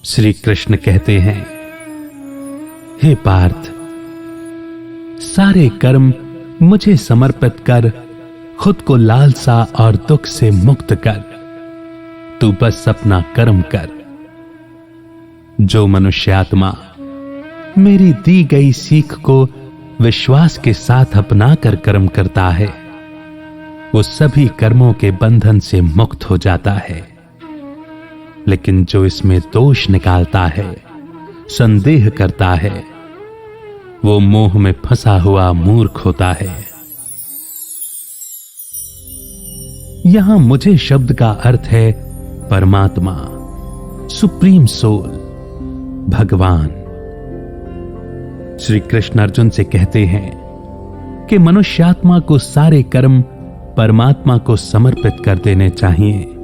श्री कृष्ण कहते हैं, हे पार्थ, सारे कर्म मुझे समर्पित कर खुद को लालसा और दुख से मुक्त कर। तू बस अपना कर्म कर। जो मनुष्यात्मा मेरी दी गई सीख को विश्वास के साथ अपना कर कर्म करता है, वो सभी कर्मों के बंधन से मुक्त हो जाता है। लेकिन जो इसमें दोष निकालता है, संदेह करता है, वो मोह में फंसा हुआ मूर्ख होता है। यहां मुझे शब्द का अर्थ है परमात्मा, सुप्रीम सोल, भगवान। श्री कृष्ण अर्जुन से कहते हैं कि मनुष्यात्मा को सारे कर्म परमात्मा को समर्पित कर देने चाहिए।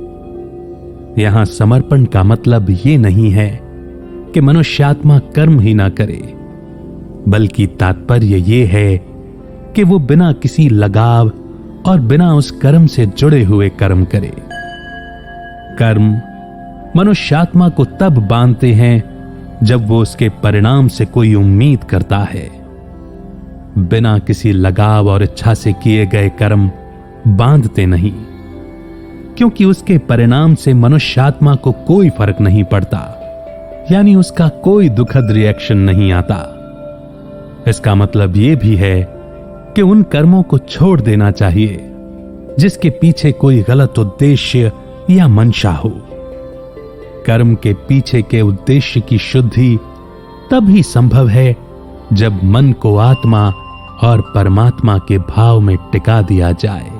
यहां समर्पण का मतलब यह नहीं है कि मनुष्यात्मा कर्म ही ना करे, बल्कि तात्पर्य यह है कि वो बिना किसी लगाव और बिना उस कर्म से जुड़े हुए कर्म करे। कर्म मनुष्यात्मा को तब बांधते हैं जब वो उसके परिणाम से कोई उम्मीद करता है। बिना किसी लगाव और इच्छा से किए गए कर्म बांधते नहीं, क्योंकि उसके परिणाम से मनुष्यात्मा को कोई फर्क नहीं पड़ता, यानी उसका कोई दुखद रिएक्शन नहीं आता। इसका मतलब यह भी है कि उन कर्मों को छोड़ देना चाहिए जिसके पीछे कोई गलत उद्देश्य या मंशा हो। कर्म के पीछे के उद्देश्य की शुद्धि तभी संभव है जब मन को आत्मा और परमात्मा के भाव में टिका दिया जाए।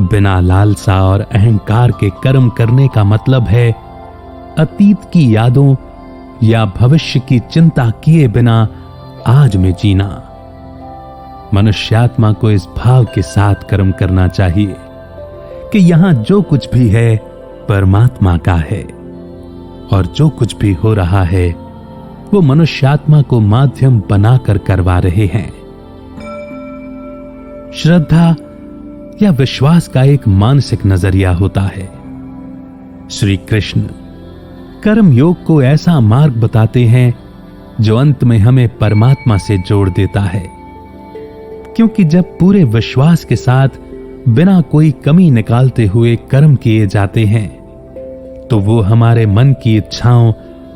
बिना लालसा और अहंकार के कर्म करने का मतलब है अतीत की यादों या भविष्य की चिंता किए बिना आज में जीना। मनुष्यात्मा को इस भाव के साथ कर्म करना चाहिए कि यहां जो कुछ भी है परमात्मा का है, और जो कुछ भी हो रहा है वो मनुष्यात्मा को माध्यम बनाकर करवा रहे हैं। श्रद्धा या विश्वास का एक मानसिक नजरिया होता है। श्री कृष्ण कर्म योग को ऐसा मार्ग बताते हैं जो अंत में हमें परमात्मा से जोड़ देता है, क्योंकि जब पूरे विश्वास के साथ बिना कोई कमी निकालते हुए कर्म किए जाते हैं तो वो हमारे मन की इच्छाओं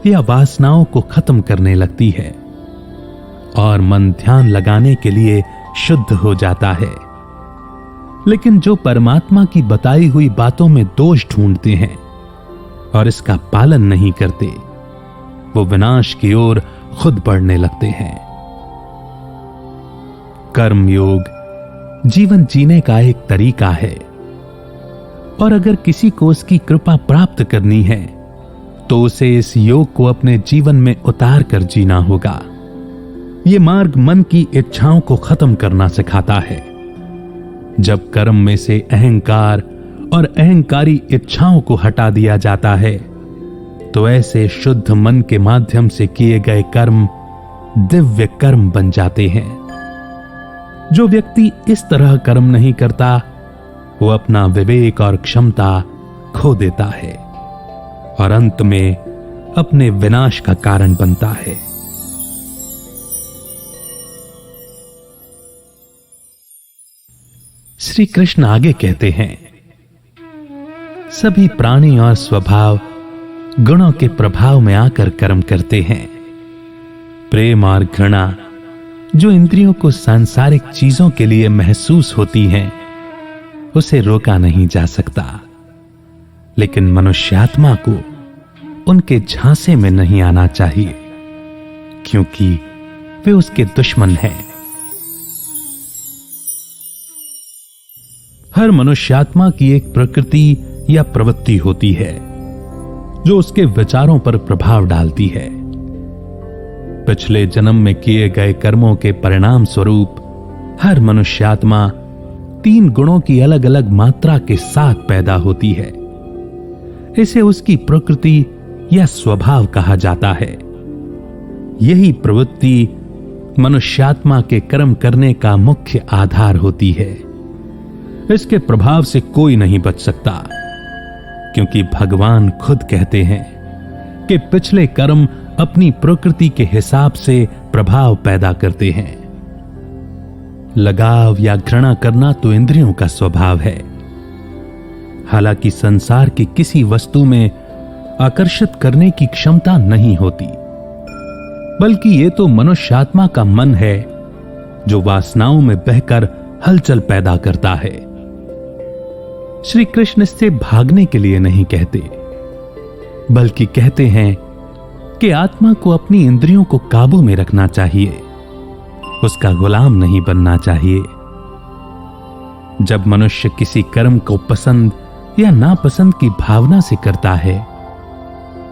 या वासनाओं को खत्म करने लगती है और मन ध्यान लगाने के लिए शुद्ध हो जाता है। लेकिन जो परमात्मा की बताई हुई बातों में दोष ढूंढते हैं और इसका पालन नहीं करते, वो विनाश की ओर खुद बढ़ने लगते हैं। कर्म योग जीवन जीने का एक तरीका है, और अगर किसी को उसकी कृपा प्राप्त करनी है तो उसे इस योग को अपने जीवन में उतार कर जीना होगा। यह मार्ग मन की इच्छाओं को खत्म करना सिखाता है। जब कर्म में से अहंकार और अहंकारी इच्छाओं को हटा दिया जाता है तो ऐसे शुद्ध मन के माध्यम से किए गए कर्म दिव्य कर्म बन जाते हैं। जो व्यक्ति इस तरह कर्म नहीं करता वो अपना विवेक और क्षमता खो देता है और अंत में अपने विनाश का कारण बनता है। श्री कृष्ण आगे कहते हैं, सभी प्राणी और स्वभाव गुणों के प्रभाव में आकर कर्म करते हैं। प्रेम और घृणा जो इंद्रियों को सांसारिक चीजों के लिए महसूस होती हैं, उसे रोका नहीं जा सकता, लेकिन मनुष्यात्मा को उनके झांसे में नहीं आना चाहिए, क्योंकि वे उसके दुश्मन हैं। हर मनुष्यात्मा की एक प्रकृति या प्रवृत्ति होती है जो उसके विचारों पर प्रभाव डालती है। पिछले जन्म में किए गए कर्मों के परिणाम स्वरूप हर मनुष्यात्मा 3 गुणों की अलग अलग मात्रा के साथ पैदा होती है। इसे उसकी प्रकृति या स्वभाव कहा जाता है। यही प्रवृत्ति मनुष्यात्मा के कर्म करने का मुख्य आधार होती है। इसके प्रभाव से कोई नहीं बच सकता, क्योंकि भगवान खुद कहते हैं कि पिछले कर्म अपनी प्रकृति के हिसाब से प्रभाव पैदा करते हैं। लगाव या घृणा करना तो इंद्रियों का स्वभाव है। हालांकि संसार की किसी वस्तु में आकर्षित करने की क्षमता नहीं होती, बल्कि ये तो मनुष्यात्मा का मन है जो वासनाओं में बहकर हलचल पैदा करता है। श्री कृष्ण इससे भागने के लिए नहीं कहते, बल्कि कहते हैं कि आत्मा को अपनी इंद्रियों को काबू में रखना चाहिए, उसका गुलाम नहीं बनना चाहिए। जब मनुष्य किसी कर्म को पसंद या नापसंद की भावना से करता है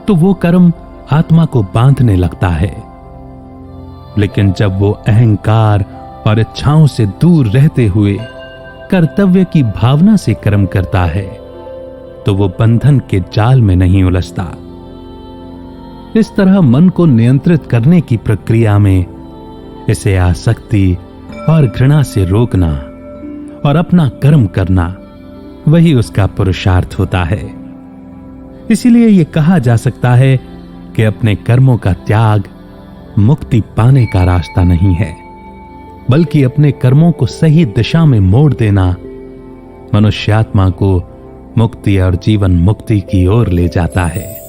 तो वो कर्म आत्मा को बांधने लगता है। लेकिन जब वो अहंकार और इच्छाओं से दूर रहते हुए कर्तव्य की भावना से कर्म करता है तो वो बंधन के जाल में नहीं उलझता। इस तरह मन को नियंत्रित करने की प्रक्रिया में इसे आसक्ति और घृणा से रोकना और अपना कर्म करना, वही उसका पुरुषार्थ होता है। इसीलिए यह कहा जा सकता है कि अपने कर्मों का त्याग मुक्ति पाने का रास्ता नहीं है, बल्कि अपने कर्मों को सही दिशा में मोड़ देना मनुष्यात्मा को मुक्ति और जीवन मुक्ति की ओर ले जाता है।